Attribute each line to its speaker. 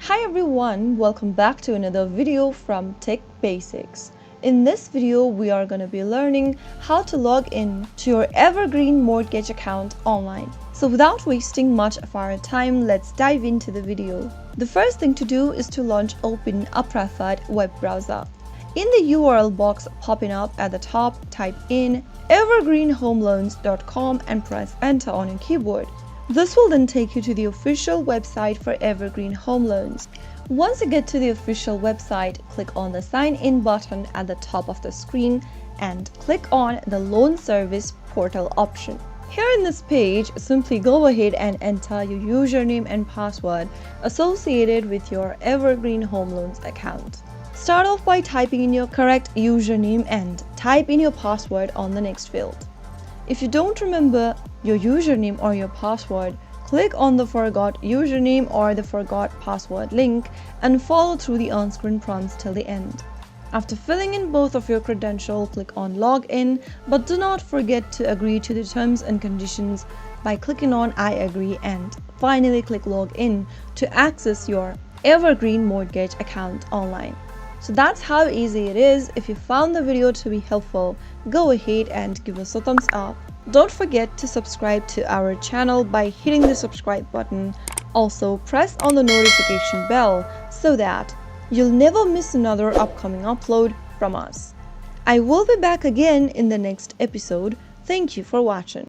Speaker 1: Hi everyone, welcome back to another video from Tech Basics. In this video, we are going to be learning how to log in to your Evergreen Mortgage account online. So without wasting much of our time, let's dive into the video. The first thing to do is to open a preferred web browser. In the URL box popping up at the top, type in evergreenhomeloans.com and press enter on your keyboard. This will then take you to the official website for Evergreen Home Loans. Once you get to the official website, click on the Sign In button at the top of the screen and click on the Loan Service Portal option. Here in this page, simply go ahead and enter your username and password associated with your Evergreen Home Loans account. Start off by typing in your correct username and type in your password on the next field. If you don't remember your username or your password, click on the Forgot Username or the Forgot Password link and follow through the on-screen prompts till the end. After filling in both of your credentials, click on Login, but do not forget to agree to the terms and conditions by clicking on I agree, and finally click Login to access your Evergreen Mortgage account online. So that's how easy it is. If you found the video to be helpful, go ahead and give us a thumbs up. Don't forget to subscribe to our channel by hitting the subscribe button. Also, press on the notification bell so that you'll never miss another upcoming upload from us. I will be back again in the next episode. Thank you for watching.